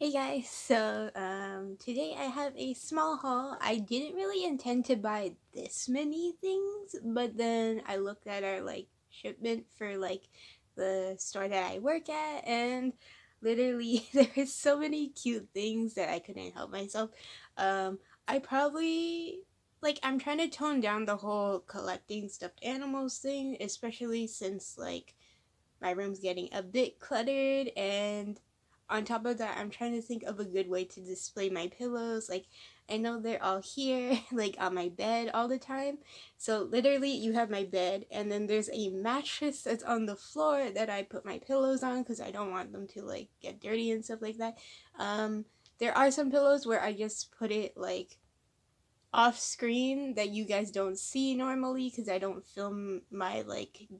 Hey guys, so today I have a small haul. I didn't really intend to buy this many things, but then I looked at our shipment for the store that I work at, and literally there is so many cute things that I couldn't help myself. Um I probably I'm trying to tone down the whole collecting stuffed animals thing, especially since my room's getting a bit cluttered, and on top of that I'm trying to think of a good way to display my pillows. I know they're all here on my bed all the time, so literally you have my bed and then there's a mattress that's on the floor that I put my pillows on because I don't want them to get dirty and stuff like that. um there are some pillows where I just put it off screen that you guys don't see normally because I don't film my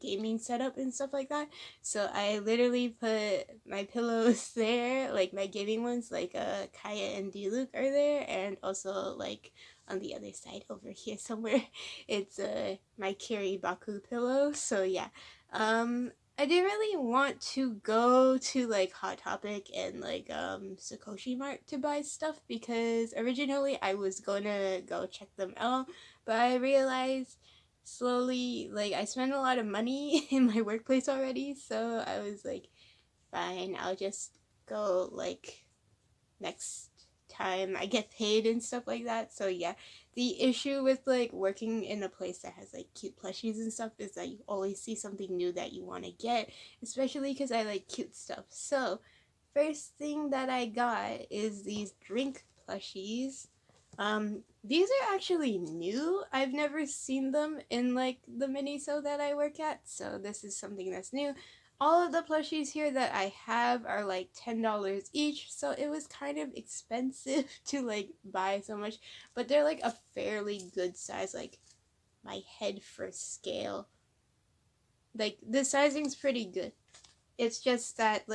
gaming setup and stuff like that. So I literally put my pillows there, like my gaming ones, Kaya and Diluc are there, and also on the other side over here somewhere, it's my Kiri Baku pillow. So yeah, I didn't really want to go to Hot Topic and Sakoshi Mart to buy stuff because originally I was gonna go check them out, but I realized slowly I spend a lot of money in my workplace already, so I was like, fine, I'll just go next time I get paid and stuff like that. So yeah, the issue with working in a place that has cute plushies and stuff is that you always see something new that you want to get, especially because I like cute stuff. So first thing that I got is these drink plushies. These are actually new. I've never seen them in the miniso that I work at, so this is something that's new. All of the plushies here that I have are $10 each, so it was kind of expensive to buy so much, but they're a fairly good size, my head for scale. The sizing's pretty good. It's just that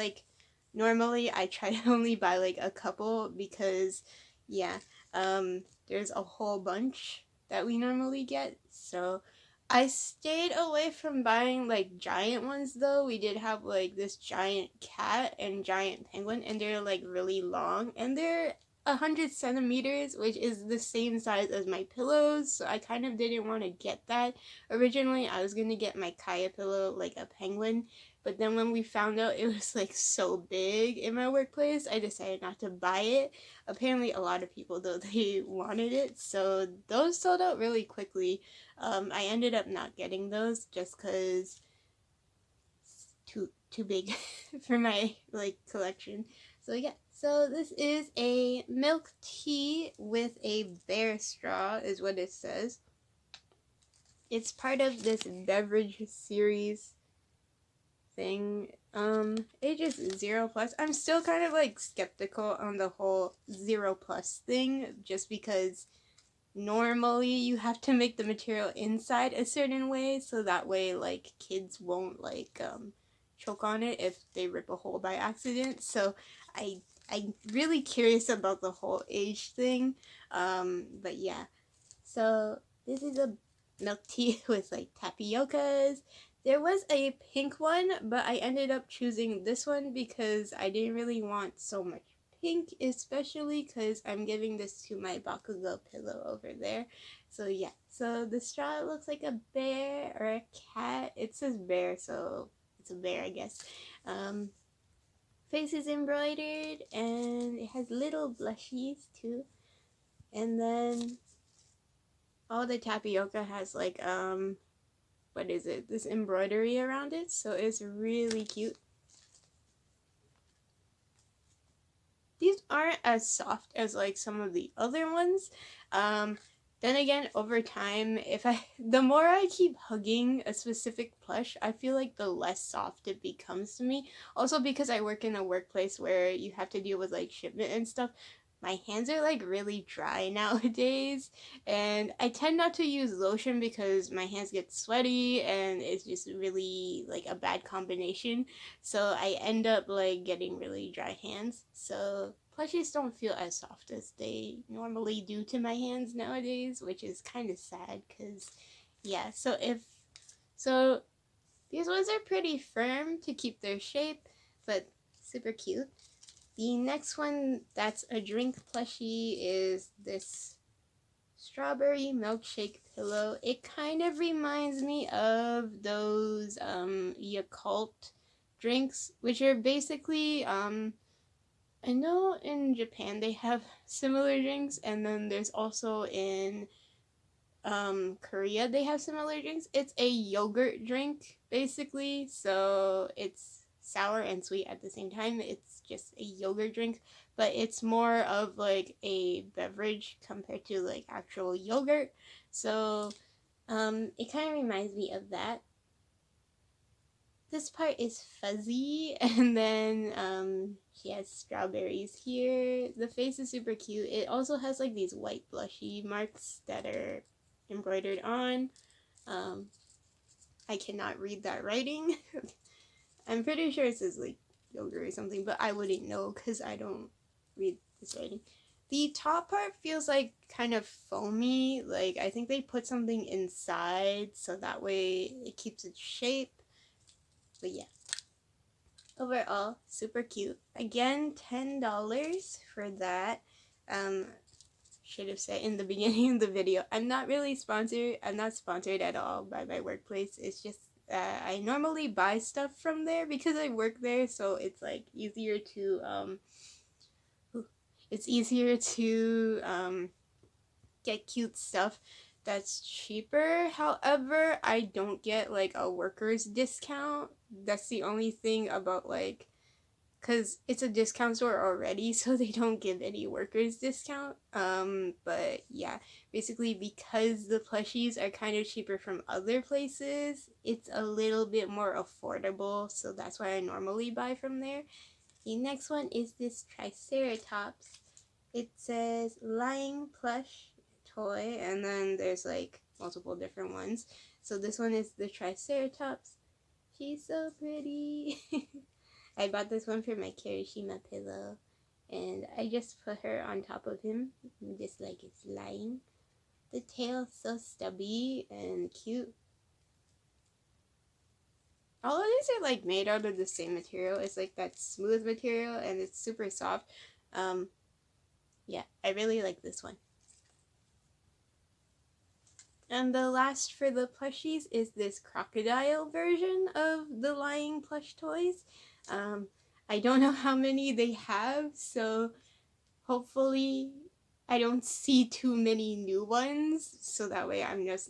normally I try to only buy a couple because yeah, there's a whole bunch that we normally get. So I stayed away from buying giant ones though. We did have this giant cat and giant penguin, and they're really long, and they're 100 centimeters, which is the same size as my pillows, so I kind of didn't want to get that. Originally I was gonna get my Kaya pillow a penguin, but then when we found out it was so big in my workplace, I decided not to buy it. Apparently a lot of people though, they wanted it, so those sold out really quickly. I ended up not getting those just because it's too big for my collection. So yeah, so this is a milk tea with a bear straw is what it says. It's part of this beverage series thing. Ages 0+. I'm still kind of skeptical on the whole 0+ thing, just because normally you have to make the material inside a certain way so that way kids won't choke on it if they rip a hole by accident. So I'm really curious about the whole age thing. But yeah, so this is a milk tea with tapiocas. There was a pink one, but I ended up choosing this one because I didn't really want so much pink, especially because I'm giving this to my bakugou pillow over there. So yeah, so the straw looks like a bear or a cat. It says bear, so it's a bear, I guess. Face is embroidered, and it has little blushies too. And then all the tapioca has what is it, this embroidery around it, so it's really cute. These aren't as soft as some of the other ones. Then again, over time, the more I keep hugging a specific plush, I feel like the less soft it becomes to me. Also because I work in a workplace where you have to deal with shipment and stuff, my hands are really dry nowadays, and I tend not to use lotion because my hands get sweaty and it's just really a bad combination. So I end up getting really dry hands. So plushies don't feel as soft as they normally do to my hands nowadays, which is kind of sad because yeah. So these ones are pretty firm to keep their shape, but super cute. The next one that's a drink plushie is this strawberry milkshake pillow. It kind of reminds me of those Yakult drinks, which are basically I know in Japan they have similar drinks, and then there's also in Korea they have similar drinks. It's a yogurt drink basically, so it's sour and sweet at the same time. It's just a yogurt drink, but it's more of like a beverage compared to like actual yogurt. So it kind of reminds me of that. This part is fuzzy, and then she has strawberries here. The face is super cute. It also has like these white blushy marks that are embroidered on. I cannot read that writing. I'm pretty sure it says like yogurt or something, but I wouldn't know because I don't read this writing. The top part feels like kind of foamy. Like I think they put something inside so that way it keeps its shape. But yeah. Overall, super cute. Again, $10 for that. Should have said in the beginning of the video, I'm not really sponsored. I'm not sponsored at all by my workplace. It's just I normally buy stuff from there because I work there, so it's like easier to get cute stuff that's cheaper. However, I don't get like a worker's discount. That's the only thing about like, because it's a discount store already, so they don't give any workers discount. But yeah, basically because the plushies are kind of cheaper from other places, it's a little bit more affordable, so that's why I normally buy from there. The next one is this triceratops. It says lying plush toy, and then there's like multiple different ones. So this one is the triceratops. She's so pretty. I bought this one for my kirishima pillow, and I just put her on top of him, just like it's lying. The tail's so stubby and cute. All of these are like made out of the same material. It's like that smooth material, and it's super soft. Yeah, I really like this one. And the last for the plushies is this crocodile version of the lying plush toys. I don't know how many they have, so hopefully I don't see too many new ones, so that way I'm just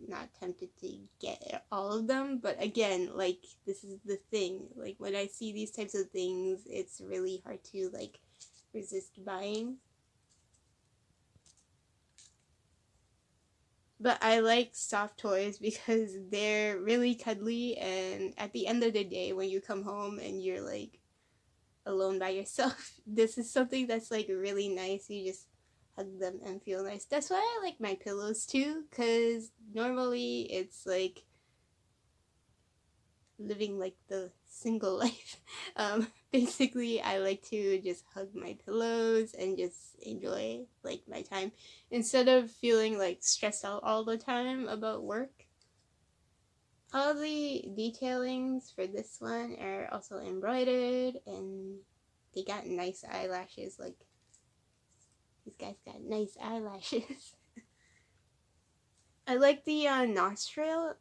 not tempted to get all of them. But again, like, this is the thing, like when I see these types of things, it's really hard to like resist buying. But I like soft toys because they're really cuddly, and at the end of the day when you come home and you're like alone by yourself, this is something that's like really nice. You just hug them and feel nice. That's why I like my pillows too, because normally it's like living like the single life. Basically I like to just hug my pillows and just enjoy like my time instead of feeling like stressed out all the time about work. All the detailings for this one are also embroidered, and they got nice eyelashes. Like, these guys got nice eyelashes. I like the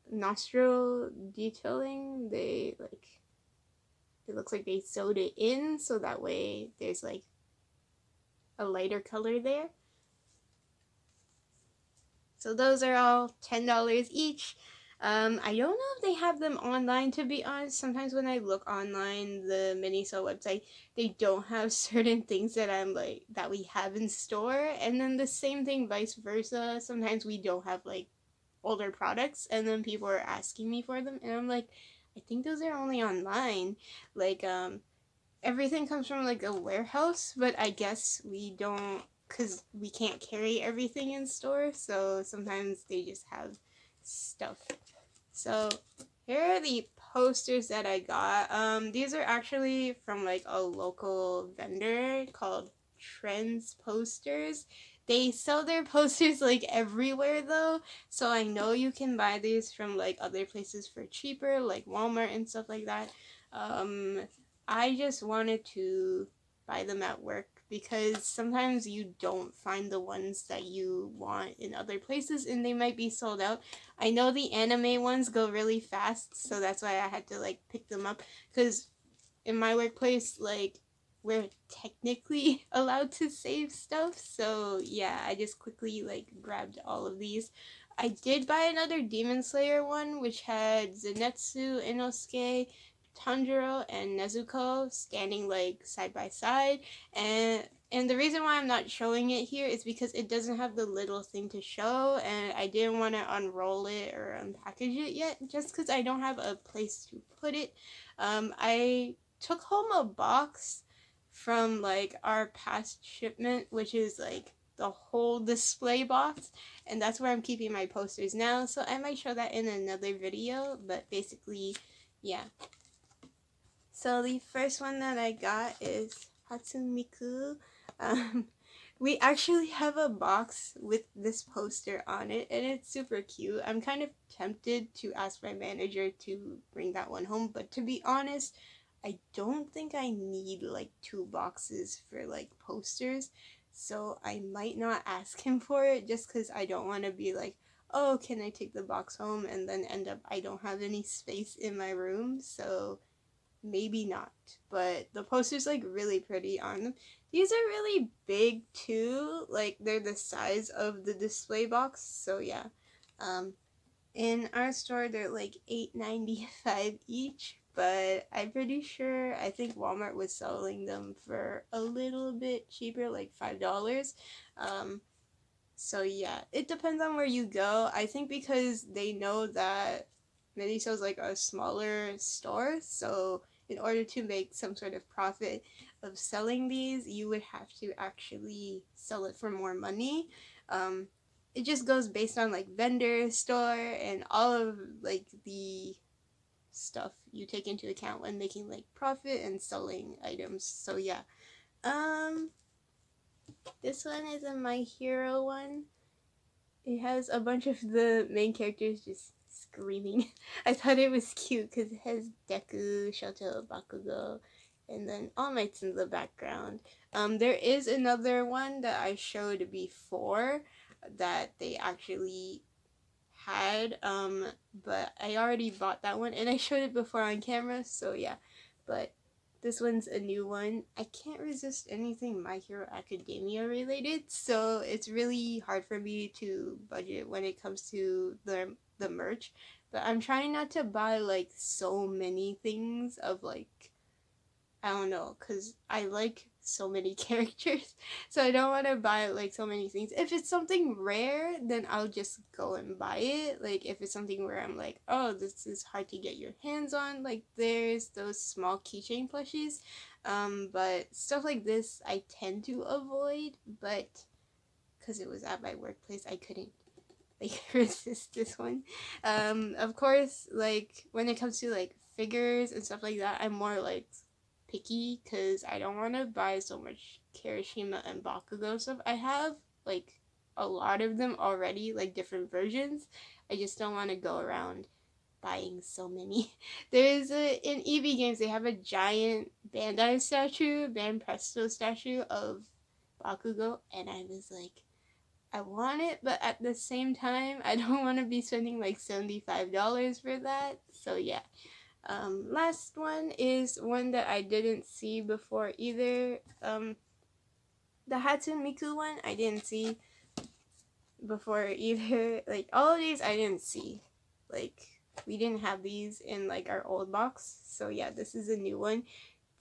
nostril detailing. They like, it looks like they sewed it in, so that way there's like a lighter color there. So those are all $10 each. I don't know if they have them online, to be honest. Sometimes when I look online, the Miniso website, they don't have certain things that I'm like, that we have in store. And then the same thing vice versa. Sometimes we don't have like older products, and then people are asking me for them, and I'm like, I think those are only online. Like, everything comes from like a warehouse, but I guess we don't, because we can't carry everything in store, so sometimes they just have stuff. So here are the posters that I got. These are actually from like a local vendor called Trends Posters. They sell their posters like everywhere though, so I know you can buy these from like other places for cheaper, like Walmart and stuff like that. I just wanted to buy them at work, because sometimes you don't find the ones that you want in other places and they might be sold out. I know the anime ones go really fast, so that's why I had to like pick them up, because in my workplace, like, we're technically allowed to save stuff, so yeah, I just quickly like grabbed all of these. I did buy another Demon Slayer one, which had Zenitsu, Inosuke, Tanjiro, and Nezuko standing like side by side, and the reason why I'm not showing it here is because it doesn't have the little thing to show, and I didn't want to unroll it or unpackage it yet, just because I don't have a place to put it. I took home a box from like our past shipment, which is like the whole display box, and that's where I'm keeping my posters now, so I might show that in another video, but basically, yeah. So the first one that I got is Hatsune Miku. Um, we actually have a box with this poster on it, and it's super cute. I'm kind of tempted to ask my manager to bring that one home, but to be honest, I don't think I need like 2 boxes for like posters, so I might not ask him for it, just because I don't want to be like, oh, can I take the box home, and then end up I don't have any space in my room, so maybe not. But the poster's like really pretty on them. These are really big too, like they're the size of the display box, so yeah. In our store they're like $8.95 each, but I'm pretty sure, I think Walmart was selling them for a little bit cheaper, like $5. So yeah, it depends on where you go. I think because they know that Miniso's like a smaller store, so in order to make some sort of profit of selling these, you would have to actually sell it for more money. It just goes based on like vendor, store, and all of like the stuff you take into account when making like profit and selling items. So yeah. This one is a My Hero one. It has a bunch of the main characters just screaming. I thought it was cute because it has Deku, Shoto, Bakugou, and then All Might's in the background. There is another one that I showed before that they actually had, but I already bought that one and I showed it before on camera, so yeah. But this one's a new one. I can't resist anything My Hero Academia related, so it's really hard for me to budget when it comes to the merch. But I'm trying not to buy like so many things of like, I don't know, because I like so many characters, so I don't want to buy like so many things. If it's something rare, then I'll just go and buy it. Like if it's something where I'm like, oh, this is hard to get your hands on, like there's those small keychain plushies. But stuff like this I tend to avoid, but because it was at my workplace, I couldn't like resist this one. Of course, like when it comes to like figures and stuff like that, I'm more like picky because I don't want to buy so much Kirishima and Bakugou stuff. I have like a lot of them already, like different versions. I just don't want to go around buying so many. There's in EV games they have a giant Bandai statue, Band Presto statue of Bakugou, and I was like, I want it, but at the same time, I don't want to be spending like $75 for that. So yeah. Last one is one that I didn't see before either. The Hatsune Miku one I didn't see before either. Like all of these I didn't see. Like we didn't have these in like our old box. So yeah, this is a new one.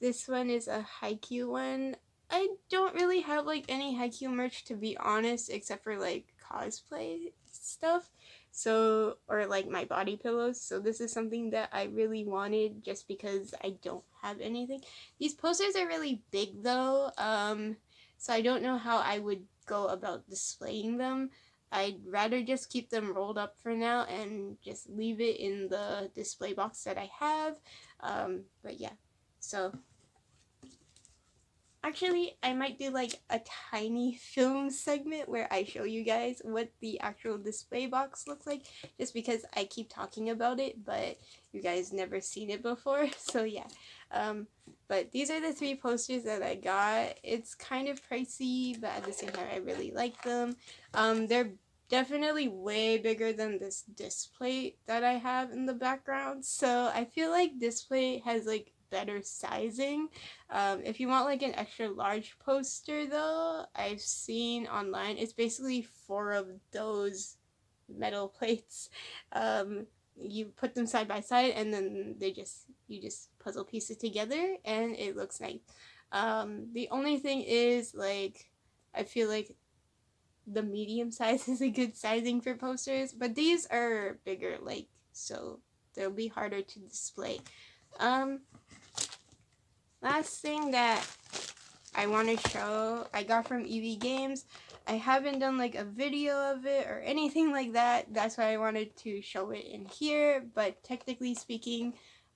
This one is a Haikyuu one. I don't really have like any Haikyuu merch, to be honest, except for like cosplay stuff. So, or like my body pillows. So this is something that I really wanted just because I don't have anything. These posters are really big though. So I don't know how I would go about displaying them. I'd rather just keep them rolled up for now and just leave it in the display box that I have. But yeah. So Actually, I might do like a tiny film segment where I show you guys what the actual display box looks like, just because I keep talking about it, but you guys never seen it before. So yeah, but these are the 3 posters that I got. It's kind of pricey, but at the same time I really like them. They're definitely way bigger than this display that I have in the background, so I feel like display has like better sizing. If you want like an extra large poster though, I've seen online, it's basically 4 of those metal plates. You put them side by side and then you just puzzle piece it together and it looks nice. The only thing is like I feel like the medium size is a good sizing for posters, but these are bigger, like, so they'll be harder to display. Um, Last thing that I want to show, I got from EV Games. I haven't done like a video of it or anything like that. That's why I wanted to show it in here. But technically speaking,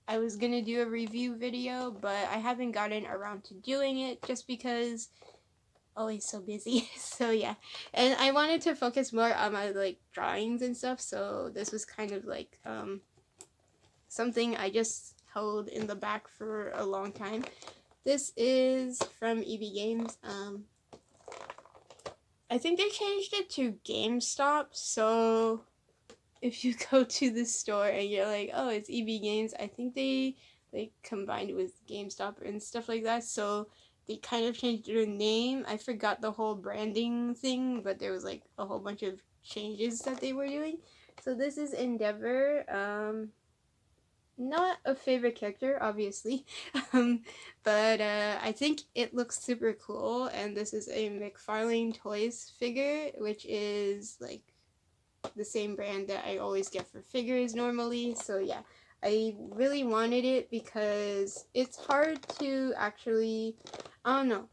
I was gonna do a review video, but I haven't gotten around to doing it just because always so busy. So yeah, and I wanted to focus more on my like drawings and stuff. So this was kind of like something I just held in the back for a long time. This is from EB Games. I think they changed it to GameStop, so if you go to the store and you're like, oh, it's EB Games, I think they like combined with GameStop and stuff like that, so they kind of changed their name. I forgot the whole branding thing, but there was like a whole bunch of changes that they were doing. So this is Endeavor. Not a favorite character, obviously, but I think it looks super cool, and this is a McFarlane Toys figure, which is like the same brand that I always get for figures normally. So yeah, I really wanted it because it's hard to actually, I don't know,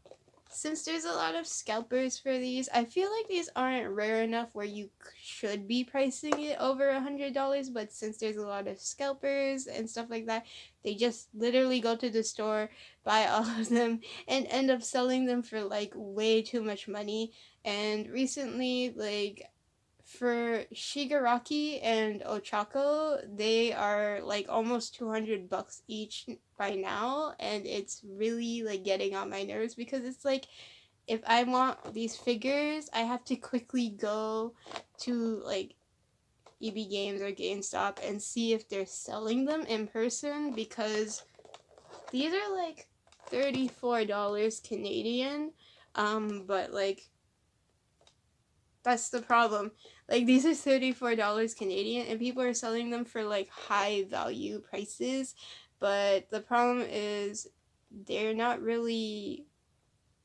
since there's a lot of scalpers for these, I feel like these aren't rare enough where you should be pricing it over $100, but since there's a lot of scalpers and stuff like that, they just literally go to the store, buy all of them, and end up selling them for like way too much money. And recently, like, for Shigaraki and Ochako, they are like almost $200 each by now, and it's really like getting on my nerves because it's like if I want these figures, I have to quickly go to like EB Games or GameStop and see if they're selling them in person, because these are like $34 Canadian, but like that's the problem. Like, these are $34 Canadian, and people are selling them for like high value prices. But the problem is, they're not really.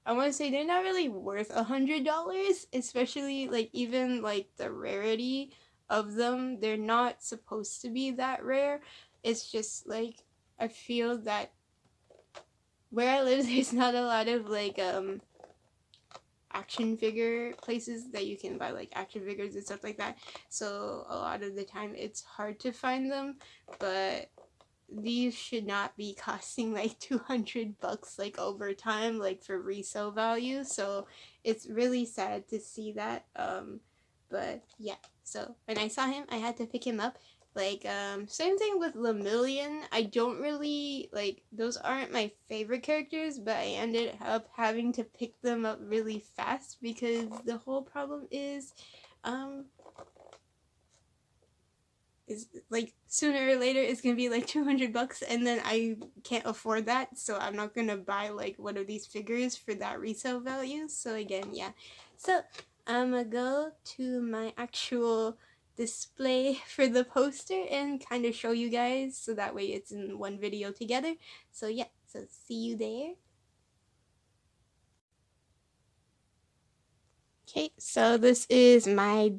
I want to say they're not really worth $100, especially like even like the rarity of them. They're not supposed to be that rare. It's just like I feel that where I live, there's not a lot of like action figure places that you can buy like action figures and stuff like that, so a lot of the time it's hard to find them. But these should not be costing like $200 like over time, like for resale value, so it's really sad to see that. But yeah, so when I saw him I had to pick him up. Like, same thing with Lemillion. I don't really, like, those aren't my favorite characters, but I ended up having to pick them up really fast because the whole problem um, is, like, sooner or later it's gonna be like $200 and then I can't afford that, so I'm not gonna buy, like, one of these figures for that resale value. So again, yeah. So, I'm gonna go to my actual display for the poster and kind of show you guys so that way it's in one video together. So yeah, so see you there. Okay, so this is my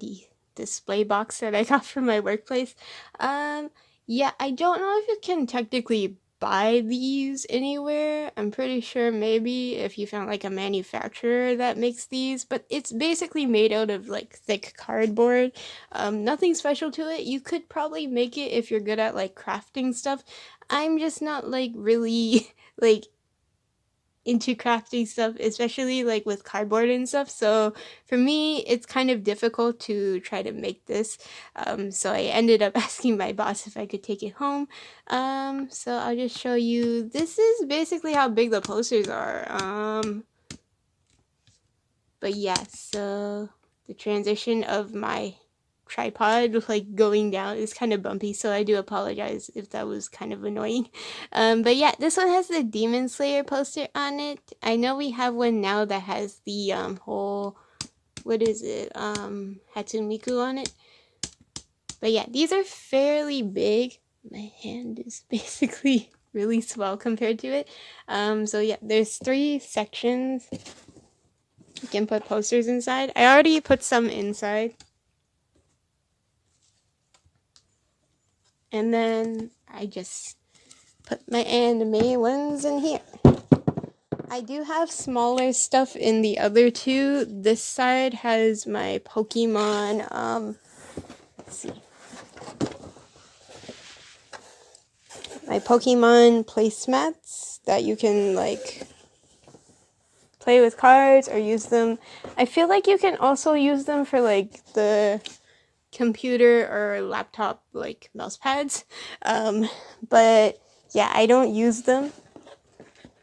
display box that I got from my workplace. Yeah, I don't know if you can technically buy these anywhere. I'm pretty sure maybe if you found like a manufacturer that makes these, but it's basically made out of like thick cardboard. Nothing special to it. You could probably make it if you're good at like crafting stuff. I'm just not like really like into crafting stuff, especially like with cardboard and stuff. So for me, it's kind of difficult to try to make this. So I ended up asking my boss if I could take it home. So I'll just show you. This is basically how big the posters are. But yeah, so the transition of my tripod like going down is kind of bumpy, so I do apologize if that was kind of annoying. But yeah, this one has the Demon Slayer poster on it. I know we have one now that has the whole, what is it, Hatsune Miku on it. But yeah, these are fairly big. My hand is basically really small compared to it. So yeah, there's 3 sections. You can put posters inside. I already put some inside. And then I just put my anime ones in here. I do have smaller stuff in the other 2. This side has my Pokemon, let's see. My Pokemon placemats that you can like play with cards or use them. I feel like you can also use them for like the computer or laptop like mouse pads, but yeah, I don't use them,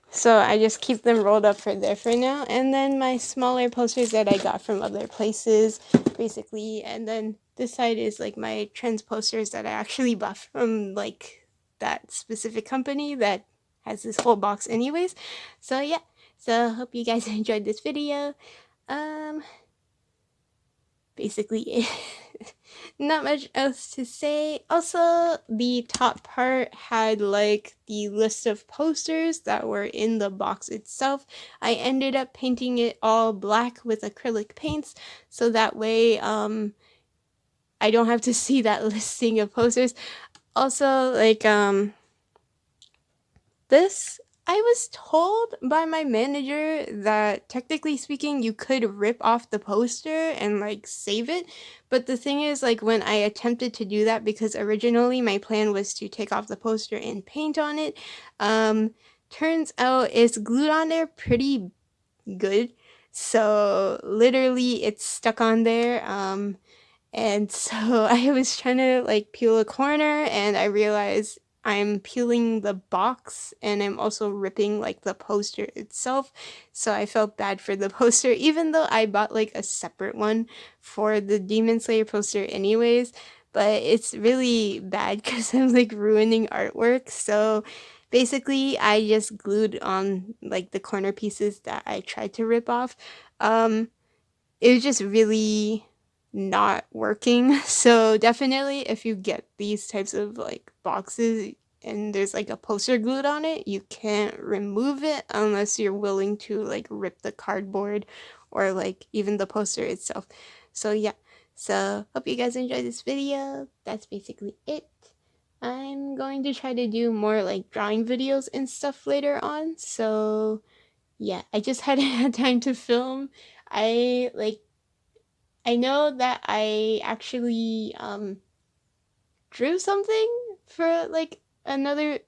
so I just keep them rolled up for there for now. And then my smaller posters that I got from other places basically, and then this side is like my trends posters that I actually bought from like that specific company that has this whole box anyways. So yeah, so hope you guys enjoyed this video. Basically not much else to say. Also, the top part had like the list of posters that were in the box itself. I ended up painting it all black with acrylic paints, so that way I don't have to see that listing of posters. Also, like this, I was told by my manager that technically speaking you could rip off the poster and like save it, but the thing is, like, when I attempted to do that, because originally my plan was to take off the poster and paint on it, turns out it's glued on there pretty good, so literally it's stuck on there. And so I was trying to like peel a corner and I realized I'm peeling the box and I'm also ripping like the poster itself. So I felt bad for the poster, even though I bought like a separate one for the Demon Slayer poster anyways. But it's really bad because I'm like ruining artwork. So basically I just glued on like the corner pieces that I tried to rip off. It was just really not working. So definitely if you get these types of like boxes and there's like a poster glued on it, you can't remove it unless you're willing to like rip the cardboard or like even the poster itself. So yeah, so hope you guys enjoyed this video. That's basically it. I'm going to try to do more like drawing videos and stuff later on. So yeah, I just hadn't had time to film. I know that I actually drew something for like another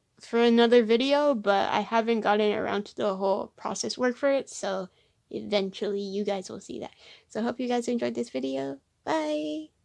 video, but I haven't gotten around to the whole process work for it, so eventually you guys will see that. So I hope you guys enjoyed this video. Bye!